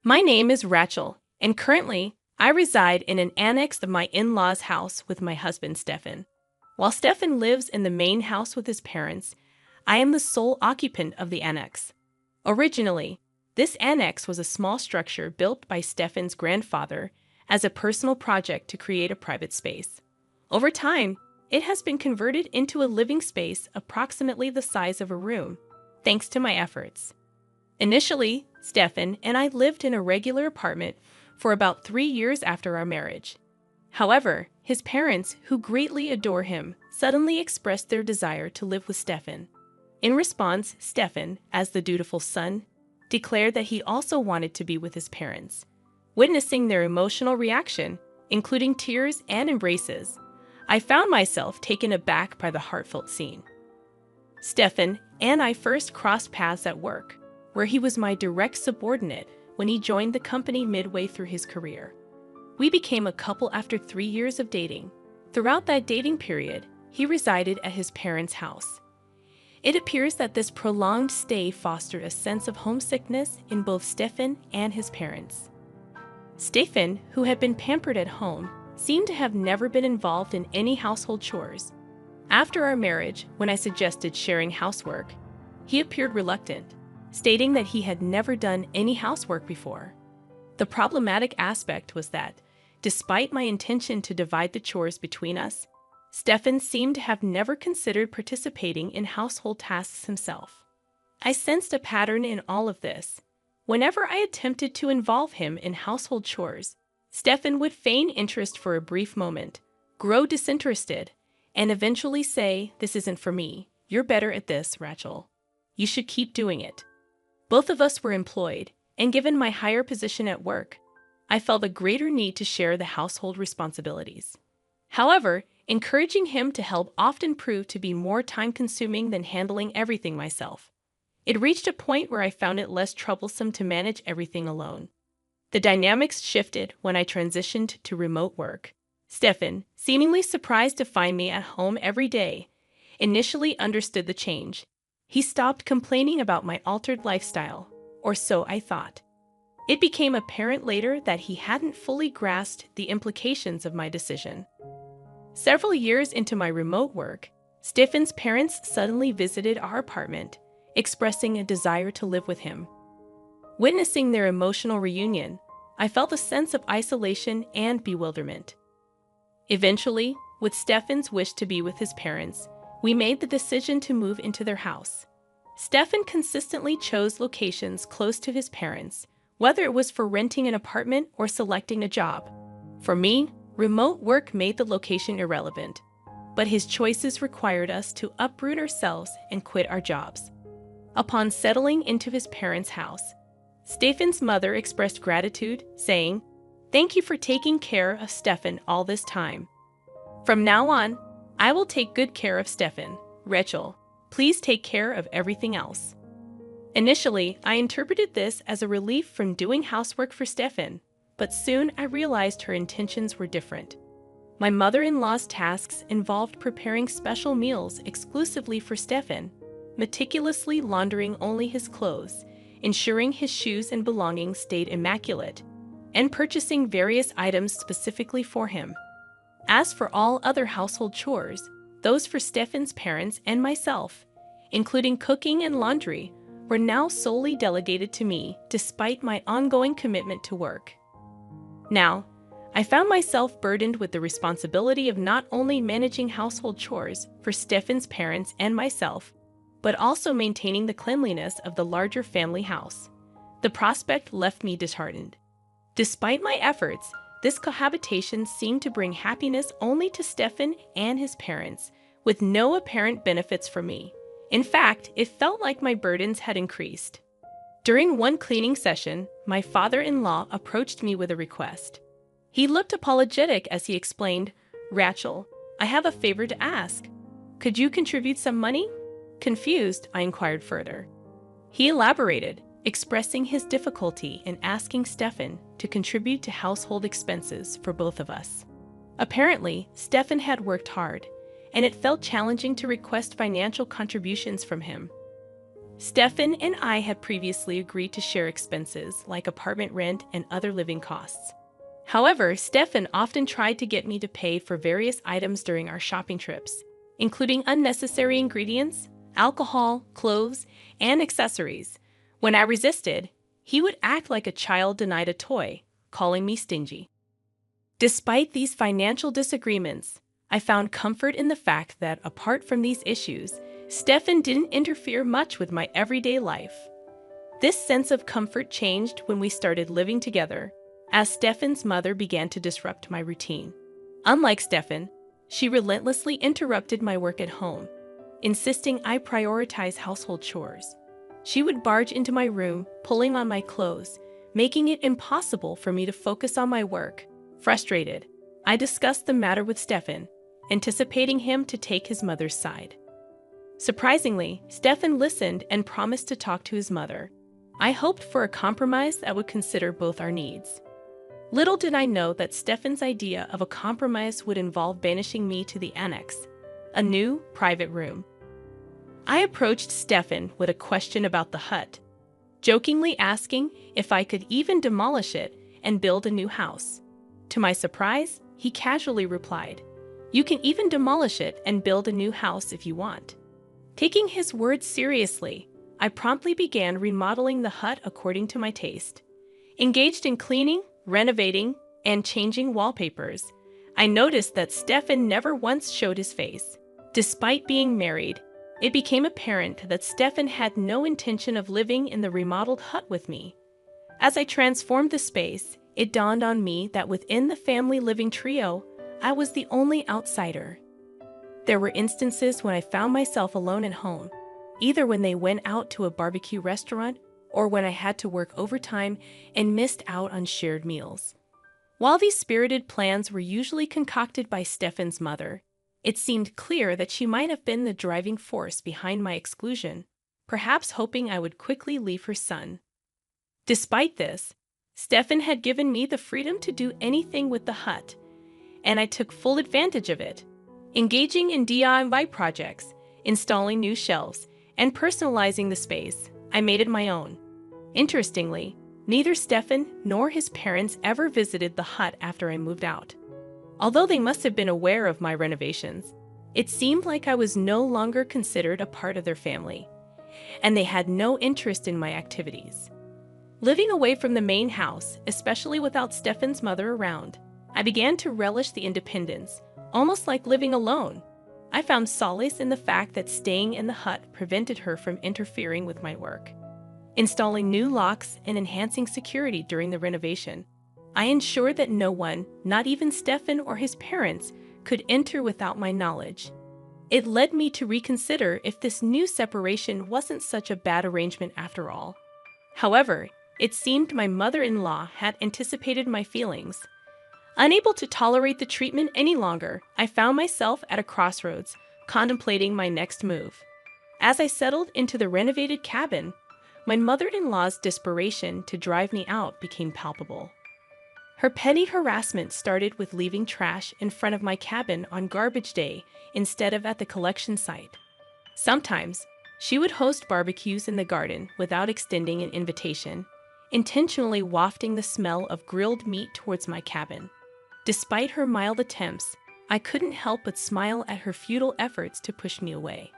My name is Rachel, and currently, I reside in an annex of my in-laws' house with my husband, Stefan. While Stefan lives in the main house with his parents, I am the sole occupant of the annex. Originally, this annex was a small structure built by Stefan's grandfather as a personal project to create a private space. Over time, it has been converted into a living space approximately the size of a room, thanks to my efforts. Initially, Stefan and I lived in a regular apartment for about 3 years after our marriage. However, his parents, who greatly adore him, suddenly expressed their desire to live with Stefan. In response, Stefan, as the dutiful son, declared that he also wanted to be with his parents. Witnessing their emotional reaction, including tears and embraces, I found myself taken aback by the heartfelt scene. Stefan and I first crossed paths at work, where he was my direct subordinate when he joined the company midway through his career. We became a couple after 3 years of dating. Throughout that dating period, he resided at his parents' house. It appears that this prolonged stay fostered a sense of homesickness in both Stefan and his parents. Stefan, who had been pampered at home, seemed to have never been involved in any household chores. After our marriage, when I suggested sharing housework, he appeared reluctant, stating that he had never done any housework before. The problematic aspect was that, despite my intention to divide the chores between us, Stefan seemed to have never considered participating in household tasks himself. I sensed a pattern in all of this. Whenever I attempted to involve him in household chores, Stefan would feign interest for a brief moment, grow disinterested, and eventually say, "This isn't for me. You're better at this, Rachel. You should keep doing it." Both of us were employed, and given my higher position at work, I felt a greater need to share the household responsibilities. However, encouraging him to help often proved to be more time-consuming than handling everything myself. It reached a point where I found it less troublesome to manage everything alone. The dynamics shifted when I transitioned to remote work. Stefan, seemingly surprised to find me at home every day, initially understood the change. He stopped complaining about my altered lifestyle, or so I thought. It became apparent later that he hadn't fully grasped the implications of my decision. Several years into my remote work, Stefan's parents suddenly visited our apartment, expressing a desire to live with him. Witnessing their emotional reunion, I felt a sense of isolation and bewilderment. Eventually, with Stefan's wish to be with his parents, we made the decision to move into their house. Stefan consistently chose locations close to his parents, whether it was for renting an apartment or selecting a job. For me, remote work made the location irrelevant, but his choices required us to uproot ourselves and quit our jobs. Upon settling into his parents' house, Stefan's mother expressed gratitude, saying, "Thank you for taking care of Stefan all this time. From now on, I will take good care of Stefan. Rachel, please take care of everything else." Initially, I interpreted this as a relief from doing housework for Stefan, but soon I realized her intentions were different. My mother-in-law's tasks involved preparing special meals exclusively for Stefan, meticulously laundering only his clothes, ensuring his shoes and belongings stayed immaculate, and purchasing various items specifically for him. As for all other household chores, those for Stefan's parents and myself, including cooking and laundry, were now solely delegated to me despite my ongoing commitment to work. Now, I found myself burdened with the responsibility of not only managing household chores for Stefan's parents and myself, but also maintaining the cleanliness of the larger family house. The prospect left me disheartened. Despite my efforts, this cohabitation seemed to bring happiness only to Stefan and his parents, with no apparent benefits for me. In fact, it felt like my burdens had increased. During one cleaning session, my father-in-law approached me with a request. He looked apologetic as he explained, "Rachel, I have a favor to ask. Could you contribute some money?" Confused, I inquired further. He elaborated, expressing his difficulty in asking Stefan to contribute to household expenses for both of us. Apparently, Stefan had worked hard, and it felt challenging to request financial contributions from him. Stefan and I had previously agreed to share expenses like apartment rent and other living costs. However, Stefan often tried to get me to pay for various items during our shopping trips, including unnecessary ingredients, alcohol, clothes, and accessories. When I resisted, he would act like a child denied a toy, calling me stingy. Despite these financial disagreements, I found comfort in the fact that, apart from these issues, Stefan didn't interfere much with my everyday life. This sense of comfort changed when we started living together, as Stefan's mother began to disrupt my routine. Unlike Stefan, she relentlessly interrupted my work at home, insisting I prioritize household chores. She would barge into my room, pulling on my clothes, making it impossible for me to focus on my work. Frustrated, I discussed the matter with Stefan, anticipating him to take his mother's side. Surprisingly, Stefan listened and promised to talk to his mother. I hoped for a compromise that would consider both our needs. Little did I know that Stefan's idea of a compromise would involve banishing me to the annex, a new, private room. I approached Stefan with a question about the hut, jokingly asking if I could even demolish it and build a new house. To my surprise, he casually replied, "You can even demolish it and build a new house if you want." Taking his words seriously, I promptly began remodeling the hut according to my taste. Engaged in cleaning, renovating, and changing wallpapers, I noticed that Stefan never once showed his face. Despite being married, it became apparent that Stefan had no intention of living in the remodeled hut with me. As I transformed the space, it dawned on me that within the family living trio, I was the only outsider. There were instances when I found myself alone at home, either when they went out to a barbecue restaurant or when I had to work overtime and missed out on shared meals. While these spirited plans were usually concocted by Stefan's mother, it seemed clear that she might have been the driving force behind my exclusion, perhaps hoping I would quickly leave her son. Despite this, Stefan had given me the freedom to do anything with the hut, and I took full advantage of it, engaging in DIY projects, installing new shelves, and personalizing the space. I made it my own. Interestingly, neither Stefan nor his parents ever visited the hut after I moved out. Although they must have been aware of my renovations, it seemed like I was no longer considered a part of their family, and they had no interest in my activities. Living away from the main house, especially without Stefan's mother around, I began to relish the independence, almost like living alone. I found solace in the fact that staying in the hut prevented her from interfering with my work. Installing new locks and enhancing security during the renovation, I ensured that no one, not even Stefan or his parents, could enter without my knowledge. It led me to reconsider if this new separation wasn't such a bad arrangement after all. However, it seemed my mother-in-law had anticipated my feelings. Unable to tolerate the treatment any longer, I found myself at a crossroads, contemplating my next move. As I settled into the renovated cabin, my mother-in-law's desperation to drive me out became palpable. Her petty harassment started with leaving trash in front of my cabin on garbage day instead of at the collection site. Sometimes, she would host barbecues in the garden without extending an invitation, intentionally wafting the smell of grilled meat towards my cabin. Despite her mild attempts, I couldn't help but smile at her futile efforts to push me away.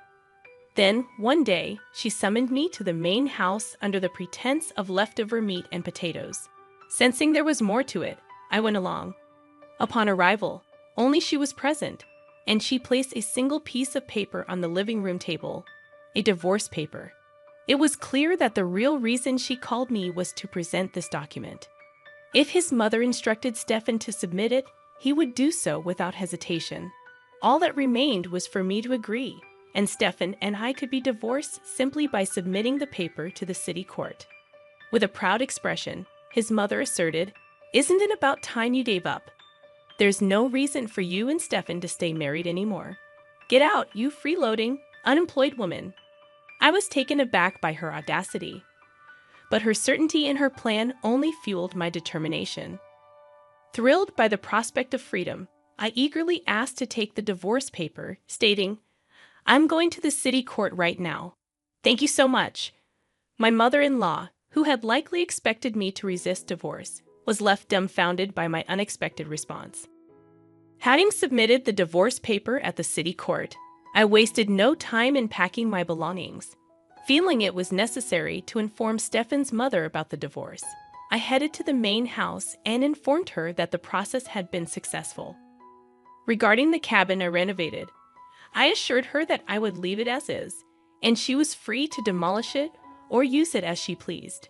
Then, one day, she summoned me to the main house under the pretense of leftover meat and potatoes. Sensing there was more to it, I went along. Upon arrival, only she was present, and she placed a single piece of paper on the living room table, a divorce paper. It was clear that the real reason she called me was to present this document. If his mother instructed Stefan to submit it, he would do so without hesitation. All that remained was for me to agree, and Stefan and I could be divorced simply by submitting the paper to the city court. With a proud expression, his mother asserted, "Isn't it about time you gave up? There's no reason for you and Stefan to stay married anymore. Get out, you freeloading, unemployed woman." I was taken aback by her audacity, but her certainty in her plan only fueled my determination. Thrilled by the prospect of freedom, I eagerly asked to take the divorce paper, stating, "I'm going to the city court right now. Thank you so much. My mother-in-law, who had likely expected me to resist divorce, was left dumbfounded by my unexpected response. Having submitted the divorce paper at the city court, I wasted no time in packing my belongings. Feeling it was necessary to inform Stefan's mother about the divorce, I headed to the main house and informed her that the process had been successful. Regarding the cabin I renovated, I assured her that I would leave it as is, and she was free to demolish it or use it as she pleased.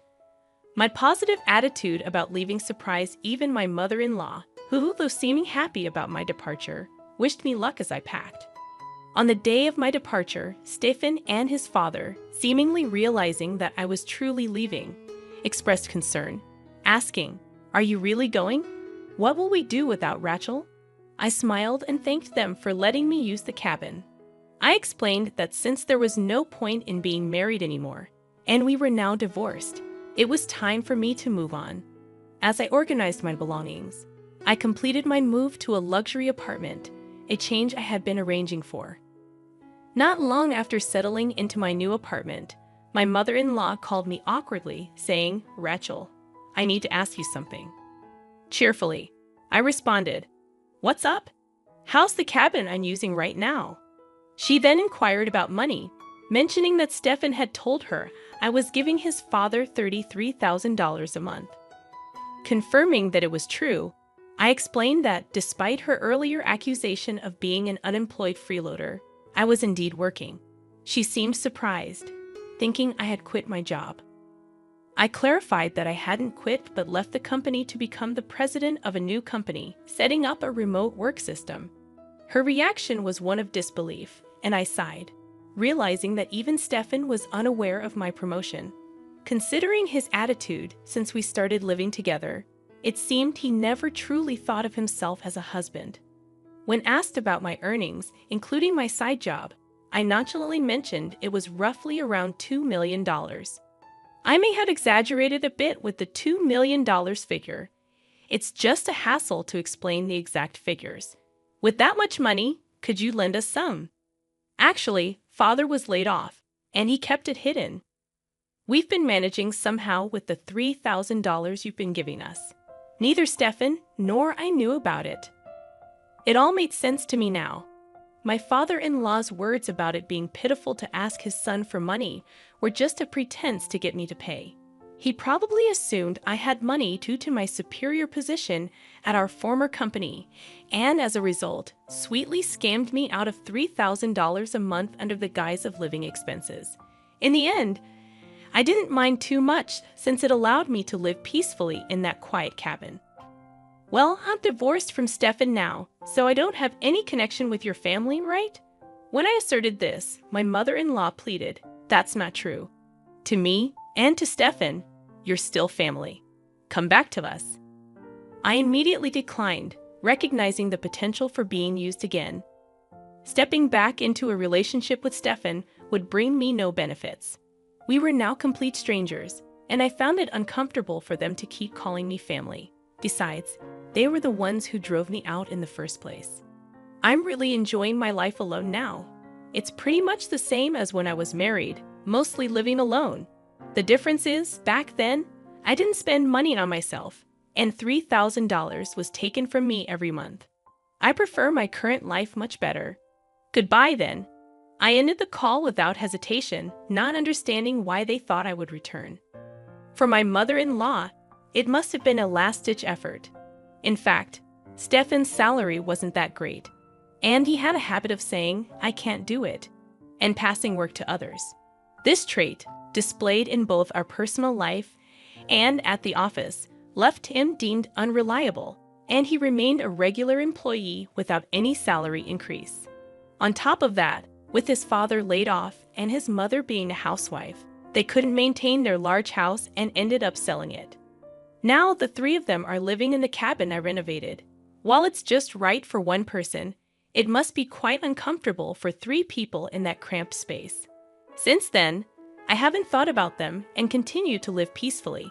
My positive attitude about leaving surprised even my mother-in-law, who, though seeming happy about my departure, wished me luck as I packed. On the day of my departure, Stefan and his father, seemingly realizing that I was truly leaving, expressed concern, asking, "Are you really going? What will we do without Rachel?" I smiled and thanked them for letting me use the cabin. I explained that since there was no point in being married anymore, and we were now divorced, it was time for me to move on. As I organized my belongings, I completed my move to a luxury apartment, a change I had been arranging for. Not long after settling into my new apartment, my mother-in-law called me awkwardly, saying, "Rachel, I need to ask you something." Cheerfully, I responded, "What's up? How's the cabin I'm using right now?" She then inquired about money, mentioning that Stefan had told her I was giving his father $33,000 a month. Confirming that it was true, I explained that despite her earlier accusation of being an unemployed freeloader, I was indeed working. She seemed surprised, thinking I had quit my job. I clarified that I hadn't quit but left the company to become the president of a new company, setting up a remote work system. Her reaction was one of disbelief, and I sighed, realizing that even Stefan was unaware of my promotion. Considering his attitude since we started living together, it seemed he never truly thought of himself as a husband. When asked about my earnings, including my side job, I nonchalantly mentioned it was roughly around $2 million. I may have exaggerated a bit with the $2 million figure. It's just a hassle to explain the exact figures. With that much money, could you lend us some? Actually, Father was laid off, and he kept it hidden. We've been managing somehow with the $3,000 you've been giving us. Neither Stefan nor I knew about it. It all made sense to me now. My father-in-law's words about it being pitiful to ask his son for money were just a pretense to get me to pay. He probably assumed I had money due to my superior position at our former company, and as a result, sweetly scammed me out of $3,000 a month under the guise of living expenses. In the end, I didn't mind too much since it allowed me to live peacefully in that quiet cabin. Well, I'm divorced from Stefan now, so I don't have any connection with your family, right? When I asserted this, my mother-in-law pleaded, "That's not true. To me and to Stefan, you're still family. Come back to us." I immediately declined, recognizing the potential for being used again. Stepping back into a relationship with Stefan would bring me no benefits. We were now complete strangers, and I found it uncomfortable for them to keep calling me family. Besides, they were the ones who drove me out in the first place. I'm really enjoying my life alone now. It's pretty much the same as when I was married, mostly living alone. The difference is, back then, I didn't spend money on myself, and $3,000 was taken from me every month. I prefer my current life much better. Goodbye, then. I ended the call without hesitation, not understanding why they thought I would return. For my mother-in-law, it must have been a last-ditch effort. In fact, Stefan's salary wasn't that great, and he had a habit of saying, "I can't do it," and passing work to others. This trait, displayed in both our personal life and at the office, left him deemed unreliable, and he remained a regular employee without any salary increase. On top of that, with his father laid off and his mother being a housewife, they couldn't maintain their large house and ended up selling it. Now the three of them are living in the cabin I renovated. While it's just right for one person, it must be quite uncomfortable for three people in that cramped space. Since then, I haven't thought about them and continue to live peacefully.